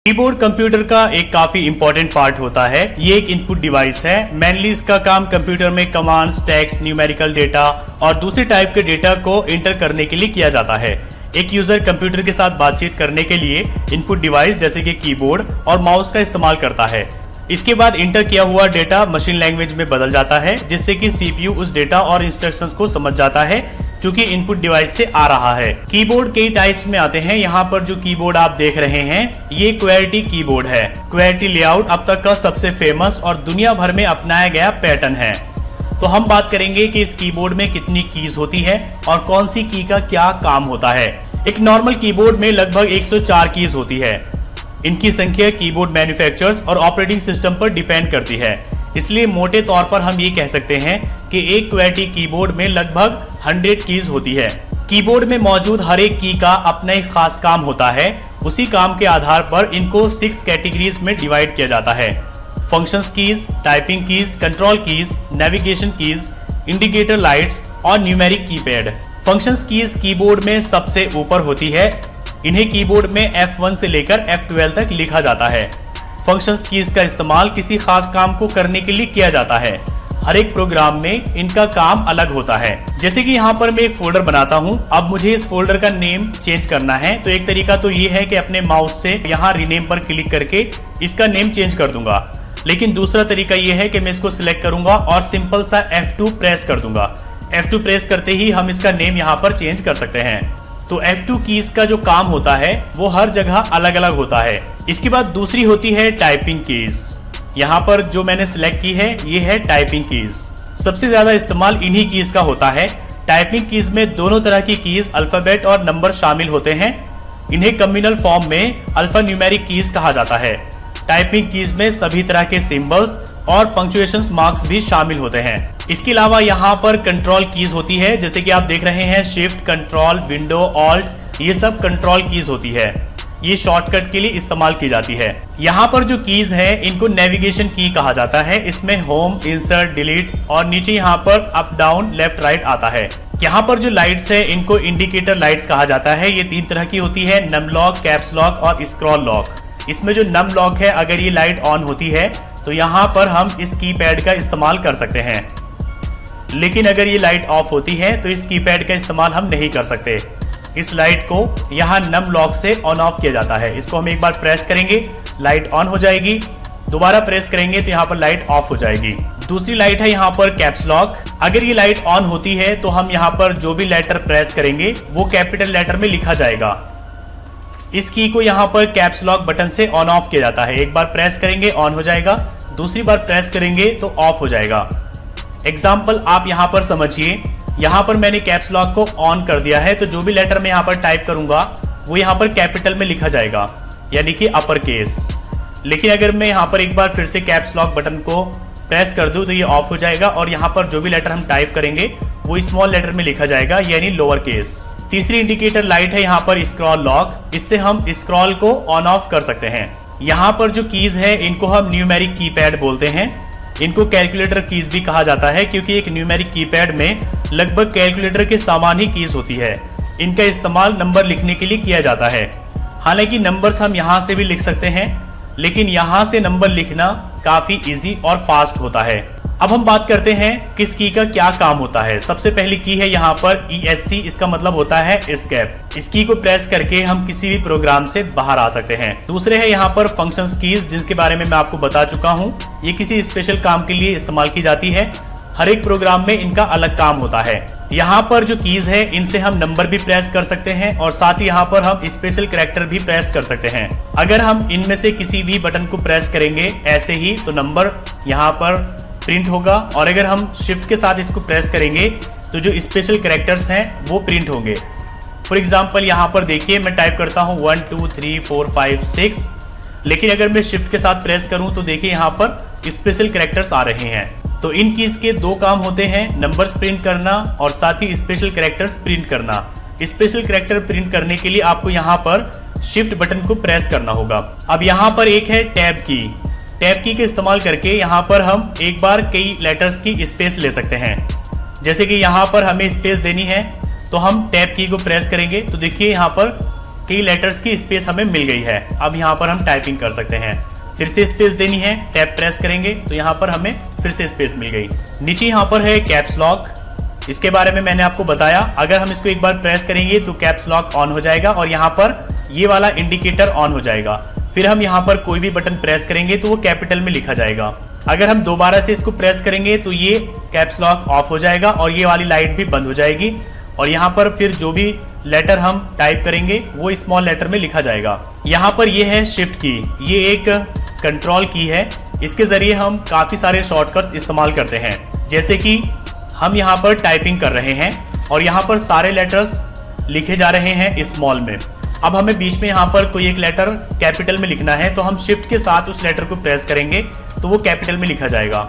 Keyboard computer का एक काफी इंपॉर्टेंट पार्ट होता है। ये एक इनपुट डिवाइस है। मेनली इसका काम कंप्यूटर में कमांड्स, टेक्स्ट, न्यूमेरिकल डेटा और दूसरे टाइप के डेटा को इंटर करने के लिए किया जाता है। एक यूजर कंप्यूटर के साथ बातचीत करने के लिए इनपुट डिवाइस जैसे कि कीबोर्ड और माउस का इस्तेमाल करता है। इसके बाद इंटर किया हुआ डेटा मशीन लैंग्वेज में बदल जाता है, जिससे कि सीपीयू उस डेटा और इंस्ट्रक्शंस को समझ जाता है क्योंकि इनपुट डिवाइस से आ रहा है। कीबोर्ड कई टाइप्स में आते हैं। यहाँ पर जो कीबोर्ड आप देख रहे हैं ये QWERTY कीबोर्ड है। QWERTY लेआउट अब तक का सबसे फेमस और दुनिया भर में अपनाया गया पैटर्न है। तो हम बात करेंगे कि इस कीबोर्ड में कितनी कीज होती है और कौन सी की का क्या काम होता है। एक नॉर्मल कीबोर्ड में लगभग 104 कीज होती है। इनकी संख्या कीबोर्ड मैन्युफैक्चरर्स और ऑपरेटिंग सिस्टम पर डिपेंड करती है। इसलिए मोटे तौर पर हम ये कह सकते हैं कि एक QWERTY कीबोर्ड में लगभग 100 कीज होती है। कीबोर्ड में मौजूद हर एक की का अपना एक खास काम होता है। उसी काम के आधार पर इनको 6 कैटेगरीज में डिवाइड किया जाता है। Functions keys, typing keys, control keys, navigation keys, indicator lights और numeric keypad. Functions keys keyboard में सबसे ऊपर होती है। इन्हें कीबोर्ड में F1 से लेकर F12 तक लिखा जाता है। फंक्शंस कीज का इस्तेमाल किसी खास काम को करने के लिए किया जाता है। हर एक प्रोग्राम में इनका काम अलग होता है। जैसे कि यहाँ पर मैं एक फोल्डर बनाता हूँ। अब मुझे इस फोल्डर का नेम चेंज करना है, तो एक तरीका तो ये है कि अपने माउस से यहाँ रीनेम पर क्लिक करके इसका नेम चेंज कर दूंगा। लेकिन दूसरा तरीका ये है कि मैं इसको सिलेक्ट करूंगा और सिंपल सा F2 प्रेस कर दूंगा। F2 प्रेस करते ही हम इसका नेम यहाँ पर चेंज कर सकते हैं। तो F2 कीज का जो काम होता है वो हर जगह अलग अलग होता है। इसके बाद दूसरी होती है टाइपिंग कीज। यहाँ पर जो मैंने सिलेक्ट की है ये है टाइपिंग कीज। सबसे ज्यादा इस्तेमाल इन्हीं कीज का होता है। टाइपिंग कीज में दोनों तरह की कीज अल्फाबेट और नंबर शामिल होते हैं। इन्हें कम्युनल फॉर्म में अल्फा न्यूमेरिक कीज कहा जाता है। टाइपिंग कीज में सभी तरह के सिंबल्स और पंक्चुएशन मार्क्स भी शामिल होते हैं। इसके अलावा यहाँ पर कंट्रोल कीज होती है, जैसे कि आप देख रहे हैं शिफ्ट, कंट्रोल, विंडो, ऑल्ट, ये सब कंट्रोल कीज होती है। ये शॉर्टकट के लिए इस्तेमाल की जाती है। यहाँ पर जो कीज है इनको नेविगेशन की कहा जाता है। इसमें होम, इंसर्ट, डिलीट और नीचे यहाँ पर अप, डाउन, लेफ्ट, राइट आता है। यहाँ पर जो लाइट्स है इनको इंडिकेटर लाइट्स कहा जाता है। ये 3 तरह की होती है, नम लॉक, कैप्स लॉक और स्क्रॉल लॉक। इसमें जो नम लॉक है, अगर ये लाइट ऑन होती है तो यहाँ पर हम इस कीपैड का इस्तेमाल कर सकते हैं, लेकिन अगर ये लाइट ऑफ होती है तो इस कीपैड का इस्तेमाल हम नहीं कर सकते। इस लाइट को यहाँ नम लॉक से ऑन ऑफ किया जाता है। इसको हम एक बार प्रेस करेंगे, लाइट ऑन हो जाएगी। दोबारा प्रेस करेंगे तो यहाँ पर लाइट ऑफ हो जाएगी। दूसरी लाइट है यहाँ पर कैप्स लॉक। अगर ये लाइट ऑन होती है तो हम यहाँ पर जो भी लेटर प्रेस करेंगे वो कैपिटल लेटर में लिखा जाएगा। इस की को यहाँ पर कैप्स लॉक बटन से ऑन ऑफ किया जाता है। एक बार प्रेस करेंगे ऑन हो जाएगा, दूसरी बार प्रेस करेंगे तो ऑफ हो जाएगा। एग्जाम्पल आप यहाँ पर समझिए। यहाँ पर मैंने कैप्स लॉक को ऑन कर दिया है, तो जो भी लेटर मैं यहाँ पर टाइप करूंगा वो यहाँ पर कैपिटल में लिखा जाएगा, यानी कि अपर केस। लेकिन अगर मैं यहाँ पर एक बार फिर से कैप्स लॉक बटन को प्रेस कर दूं तो ये ऑफ हो जाएगा और यहाँ पर जो भी लेटर हम टाइप करेंगे वो स्मॉल लेटर में लिखा जाएगा, यानी लोअर केस। तीसरी इंडिकेटर लाइट है यहाँ पर स्क्रॉल लॉक। इससे हम स्क्रॉल को ऑन ऑफ कर सकते हैं। यहाँ पर जो कीज है इनको हम न्यूमेरिक कीपैड बोलते हैं। इनको कैलकुलेटर कीज भी कहा जाता है, क्योंकि एक न्यूमेरिक कीपैड में लगभग कैलकुलेटर के समान ही कीज होती है। इनका इस्तेमाल नंबर लिखने के लिए किया जाता है। हालांकि नंबर्स हम यहाँ से भी लिख सकते हैं, लेकिन यहाँ से नंबर लिखना काफी इजी और फास्ट होता है। अब हम बात करते हैं किस की का क्या काम होता है। सबसे पहली की है यहाँ पर ESC। इसका मतलब होता है एस्केप। इस की को प्रेस करके हम किसी भी प्रोग्राम से बाहर आ सकते हैं। दूसरे है यहाँ पर फंक्शंस कीज, जिसके बारे में मैं आपको बता चुका हूँ। ये किसी स्पेशल काम के लिए इस्तेमाल की जाती है। हर एक प्रोग्राम में इनका अलग काम होता है। यहाँ पर जो कीज है इनसे हम नंबर भी प्रेस कर सकते हैं और साथ ही यहाँ पर हम स्पेशल कैरेक्टर भी प्रेस कर सकते हैं। अगर हम इनमें से किसी भी बटन को प्रेस करेंगे ऐसे ही तो नंबर यहाँ पर प्रिंट होगा, और अगर हम शिफ्ट के साथ इसको प्रेस करेंगे तो जो स्पेशल कैरेक्टर्स हैं वो प्रिंट होंगे। फॉर एग्जांपल यहाँ पर देखिए मैं टाइप करता हूँ 1 2 3 4 5 6, लेकिन अगर मैं शिफ्ट के साथ प्रेस करूँ तो देखिए यहाँ पर स्पेशल कैरेक्टर्स आ रहे हैं। तो इन कीज के 2 काम होते हैं, नंबर्स प्रिंट करना और साथ ही स्पेशल कैरेक्टर्स प्रिंट करना। स्पेशल कैरेक्टर प्रिंट करने के लिए आपको यहाँ पर शिफ्ट बटन को प्रेस करना होगा। अब यहाँ पर एक है टैब की। टैब की के इस्तेमाल करके यहाँ पर हम एक बार कई लेटर्स की स्पेस ले सकते हैं। जैसे कि यहाँ पर हमें स्पेस देनी है तो हम टैब की को प्रेस करेंगे तो देखिए यहाँ पर कई लेटर्स की स्पेस हमें मिल गई है। अब यहाँ पर हम टाइपिंग कर सकते हैं। फिर से स्पेस देनी है, टैब प्रेस करेंगे तो यहाँ पर हमें फिर से स्पेस मिल गई। नीचे यहाँ पर है कैप्स लॉक, इसके बारे में मैंने आपको बताया। अगर हम इसको एक बार प्रेस करेंगे तो कैप्स लॉक ऑन हो जाएगा और यहाँ पर ये वाला इंडिकेटर ऑन हो जाएगा। फिर हम यहाँ पर कोई भी बटन प्रेस करेंगे तो वो कैपिटल में लिखा जाएगा। अगर हम दोबारा से इसको प्रेस करेंगे तो ये कैप्स लॉक ऑफ हो जाएगा और ये वाली लाइट भी बंद हो जाएगी और यहाँ पर फिर जो भी लेटर हम टाइप करेंगे वो स्मॉल लेटर में लिखा जाएगा। यहाँ पर ये है शिफ्ट की, ये एक कंट्रोल की है। इसके जरिए हम काफी सारे शॉर्टकट्स इस्तेमाल करते हैं। जैसे कि हम यहाँ पर टाइपिंग कर रहे हैं और यहाँ पर सारे लेटर्स लिखे जा रहे हैं स्मॉल में। अब हमें बीच में यहाँ पर कोई एक लेटर कैपिटल में लिखना है तो हम शिफ्ट के साथ उस लेटर को प्रेस करेंगे तो वो कैपिटल में लिखा जाएगा।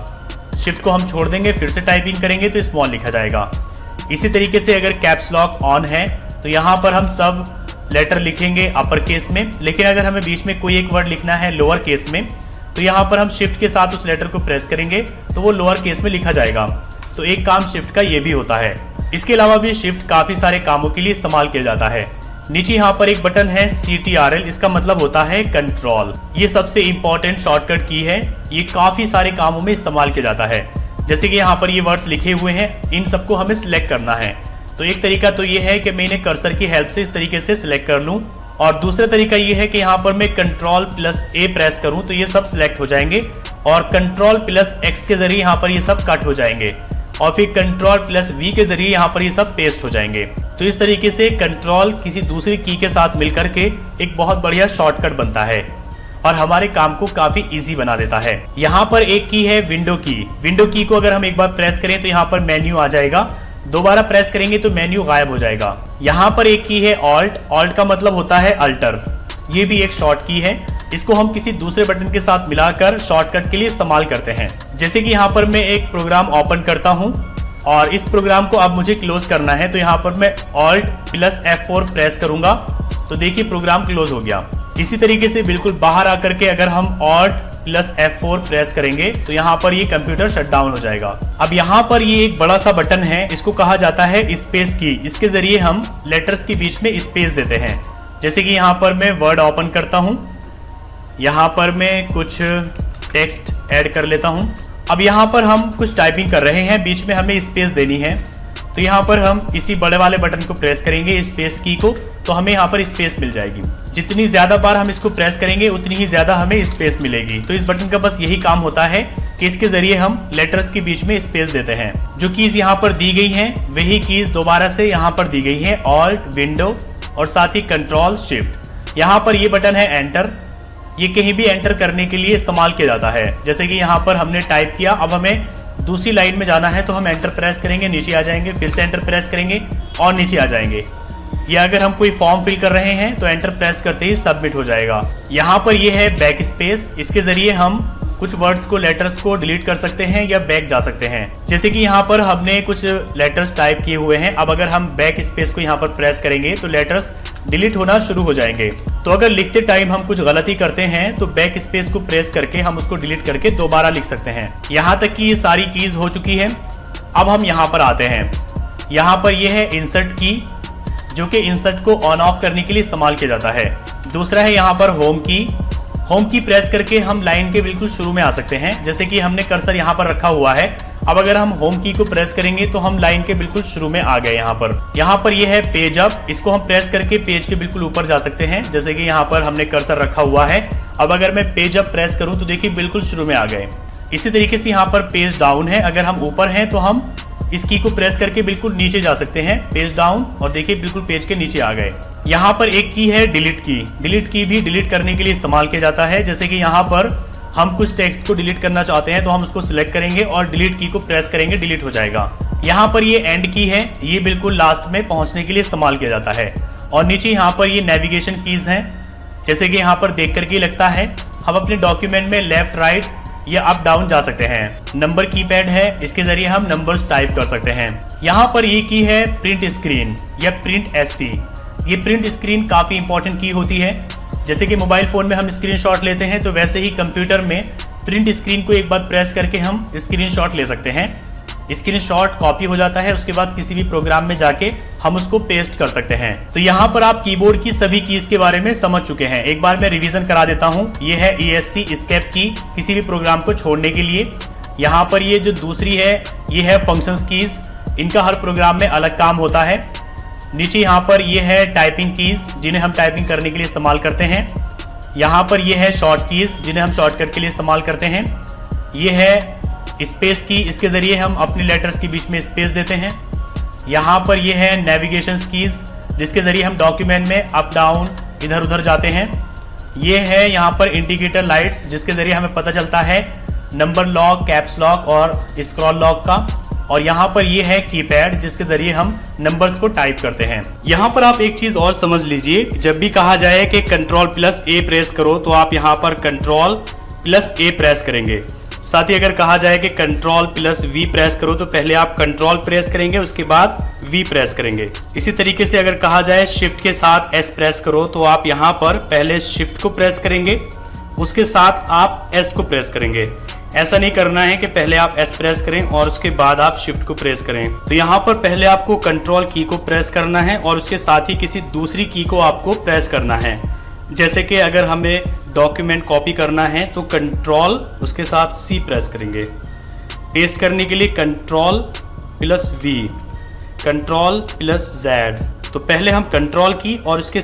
शिफ्ट को हम छोड़ देंगे, फिर से टाइपिंग करेंगे तो स्मॉल लिखा जाएगा। इसी तरीके से अगर कैप्स लॉक ऑन है तो यहाँ पर हम सब लेटर लिखेंगे अपर केस में, लेकिन अगर हमें बीच में कोई एक वर्ड लिखना है लोअर केस में तो यहाँ पर हम शिफ्ट के साथ उस लेटर को प्रेस करेंगे तो वो लोअर केस में लिखा जाएगा। तो एक काम शिफ्ट का ये भी होता है। इसके अलावा भी शिफ्ट काफी सारे कामों के लिए इस्तेमाल किया जाता है। नीचे यहाँ पर एक बटन है CTRL, इसका मतलब होता है कंट्रोल। ये सबसे इंपॉर्टेंट शॉर्टकट की है, ये काफी सारे कामों में इस्तेमाल किया जाता है। जैसे कि यहाँ पर ये वर्ड्स लिखे हुए हैं, इन सबको हमें सिलेक्ट करना है। तो एक तरीका तो ये है कि मैं इन्हें कर्सर की हेल्प से इस तरीके से सिलेक्ट कर लूँ और दूसरा तरीका ये है कि यहाँ पर मैं Ctrl+A प्रेस करूँ तो ये सब सिलेक्ट हो जाएंगे और Ctrl+X के जरिए यहाँ पर ये सब कट हो जाएंगे और फिर Ctrl+V के जरिए यहाँ पर ये सब पेस्ट हो जाएंगे। तो इस तरीके से कंट्रोल किसी दूसरी की के साथ मिलकर के एक बहुत बढ़िया शॉर्टकट बनता है और हमारे काम को काफी इजी बना देता है। यहाँ पर एक की है विंडो की। विंडो की को अगर हम एक बार प्रेस करें तो यहाँ पर मेन्यू आ जाएगा, दोबारा प्रेस करेंगे तो मेन्यू गायब हो जाएगा। यहाँ पर एक की है ऑल्ट। ऑल्ट का मतलब होता है अल्टर, ये भी एक शॉर्ट की है। इसको हम किसी दूसरे बटन के साथ मिलाकर शॉर्टकट के लिए इस्तेमाल करते हैं। जैसे कि यहाँ पर मैं एक प्रोग्राम ओपन करता हूँ और इस प्रोग्राम को अब मुझे क्लोज करना है तो यहाँ पर मैं Alt+F4 प्रेस करूंगा तो देखिए प्रोग्राम क्लोज हो गया। इसी तरीके से बिल्कुल बाहर आकर के अगर हम Alt+F4 प्रेस करेंगे तो यहाँ पर ये कंप्यूटर शट डाउन हो जाएगा। अब यहाँ पर ये एक बड़ा सा बटन है, इसको कहा जाता है स्पेस की। इसके जरिए हम लेटर्स के बीच में स्पेस देते हैं। जैसे कि यहाँ पर मैं वर्ड ओपन करता हूँ, यहाँ पर मैं कुछ टेक्स्ट ऐड कर लेता हूँ। अब यहाँ पर हम कुछ टाइपिंग कर रहे हैं, बीच में हमें स्पेस देनी है तो यहाँ पर हम इसी बड़े वाले बटन को प्रेस करेंगे स्पेस की को, तो हमें यहाँ पर स्पेस मिल जाएगी। जितनी ज़्यादा बार हम इसको प्रेस करेंगे उतनी ही ज़्यादा हमें स्पेस मिलेगी। तो इस बटन का बस यही काम होता है कि इसके ज़रिए हम लेटर्स के बीच में स्पेस देते हैं। जो कीज़ यहाँ पर दी गई हैं वही कीज़ दोबारा से यहाँ पर दी गई है, ऑल्ट, विंडो और साथ ही कंट्रोल, शिफ्ट। यहाँ पर ये बटन है एंटर, ये कहीं भी एंटर करने के लिए इस्तेमाल किया जाता है। जैसे कि यहाँ पर हमने टाइप किया, अब हमें दूसरी लाइन में जाना है तो हम एंटर प्रेस करेंगे, नीचे आ जाएंगे, फिर से एंटर प्रेस करेंगे और नीचे आ जाएंगे। या अगर हम कोई फॉर्म फिल कर रहे हैं तो एंटर प्रेस करते ही सबमिट हो जाएगा। यहाँ पर ये है बैक स्पेस, इसके जरिए हम कुछ वर्ड्स को, लेटर्स को डिलीट कर सकते हैं या बैक जा सकते हैं। जैसे कि यहाँ पर हमने कुछ लेटर्स टाइप किए हुए हैं, अब अगर हम बैक स्पेस को यहाँ पर प्रेस करेंगे तो लेटर्स डिलीट होना शुरू हो जाएंगे। तो अगर लिखते टाइम हम कुछ गलती करते हैं तो बैक स्पेस को प्रेस करके हम उसको डिलीट करके दोबारा लिख सकते हैं। यहाँ तक कि ये सारी कीज हो चुकी है। अब हम यहाँ पर आते हैं, यहाँ पर ये है इंसर्ट की, जो कि इंसर्ट को ऑन ऑफ करने के लिए इस्तेमाल किया जाता है। दूसरा है यहाँ पर होम की। होम की प्रेस करके हम लाइन के बिल्कुल शुरू में आ सकते हैं। जैसे कि हमने कर्सर यहाँ पर रखा हुआ है, अब अगर हम होम की को प्रेस करेंगे तो हम लाइन के बिल्कुल शुरू में आ गए। यहाँ पर ये है पेज अप, इसको हम प्रेस करके पेज के बिल्कुल ऊपर जा सकते हैं। जैसे कि यहाँ पर हमने कर्सर रखा हुआ है, अब अगर मैं पेज अप प्रेस करूँ तो देखिए बिल्कुल शुरू में आ गए। इसी तरीके से यहाँ पर पेज डाउन है, अगर हम ऊपर हैं तो हम इस की को प्रेस करके बिल्कुल नीचे जा सकते हैं, पेज डाउन, और देखिए बिल्कुल पेज के नीचे आ गए। यहाँ पर एक की है डिलीट की। डिलीट की भी डिलीट करने के लिए इस्तेमाल किया जाता है। जैसे कि यहाँ पर हम कुछ टेक्स्ट को डिलीट करना चाहते हैं तो हम उसको सिलेक्ट करेंगे और डिलीट की को प्रेस करेंगे, डिलीट हो जाएगा। यहाँ पर ये एंड की है, ये बिल्कुल लास्ट में पहुंचने के लिए इस्तेमाल किया जाता है। और नीचे यहाँ पर ये नेविगेशन कीज हैं। जैसे कि यहाँ पर देख करके लगता है हम अपने डॉक्यूमेंट में लेफ्ट, राइट या अप डाउन जा सकते हैं। नंबर कीपैड है, इसके जरिए हम नंबर्स टाइप कर सकते हैं। यहाँ पर ये की है प्रिंट स्क्रीन या प्रिंट SC। ये प्रिंट स्क्रीन काफ़ी इंपॉर्टेंट की होती है। जैसे कि मोबाइल फ़ोन में हम स्क्रीनशॉट लेते हैं तो वैसे ही कंप्यूटर में प्रिंट स्क्रीन को एक बार प्रेस करके हम स्क्रीनशॉट ले सकते हैं। स्क्रीनशॉट कॉपी हो जाता है, उसके बाद किसी भी प्रोग्राम में जाके हम उसको पेस्ट कर सकते हैं। तो यहाँ पर आप कीबोर्ड की सभी कीज के बारे में समझ चुके हैं। एक बार मैं रिवीजन करा देता हूँ। ये है ESC एस्केप की, किसी भी प्रोग्राम को छोड़ने के लिए। यहाँ पर ये जो दूसरी है ये है फंक्शंस कीज, इनका हर प्रोग्राम में अलग काम होता है। नीचे यहाँ पर ये है टाइपिंग कीज, जिन्हें हम टाइपिंग करने के लिए इस्तेमाल करते हैं। यहाँ पर ये है शॉर्ट कीज, जिन्हें हम शॉर्टकट के लिए इस्तेमाल करते हैं। ये है स्पेस की, इसके ज़रिए हम अपने लेटर्स के बीच में स्पेस देते हैं। यहाँ पर ये है नेविगेशन कीज, जिसके ज़रिए हम डॉक्यूमेंट में अप डाउन इधर उधर जाते हैं। ये है यहाँ पर इंडिकेटर लाइट्स, जिसके ज़रिए हमें पता चलता है नंबर लॉक, कैप्स लॉक और स्क्रॉल लॉक का। और यहाँ पर ये है कीपैड, जिसके ज़रिए हम नंबर्स को टाइप करते हैं। यहाँ पर आप एक चीज़ और समझ लीजिए, जब भी कहा जाए कि Ctrl+A प्रेस करो तो आप यहाँ पर Ctrl+A प्रेस करेंगे। साथ ही अगर कहा जाए कि Ctrl+V प्रेस करो तो पहले आप Ctrl प्रेस करेंगे, उसके बाद V प्रेस करेंगे। इसी तरीके से अगर कहा जाए शिफ्ट के साथ S प्रेस करो तो आप यहाँ पर पहले शिफ्ट को प्रेस करेंगे, उसके साथ आप S को प्रेस करेंगे। ऐसा नहीं करना है कि पहले आप S प्रेस करें और उसके बाद आप शिफ्ट को प्रेस करें। तो यहाँ पर पहले आपको कंट्रोल की को प्रेस करना है और उसके साथ ही किसी दूसरी की को आपको प्रेस करना है। जैसे कि अगर हमें डॉक्यूमेंट कॉपी करना है तो कंट्रोल उसके साथ C प्रेस करेंगे। पेस्ट करने के लिए Ctrl+V, Ctrl+Z। तो पहले हम कंट्रोल की और उसके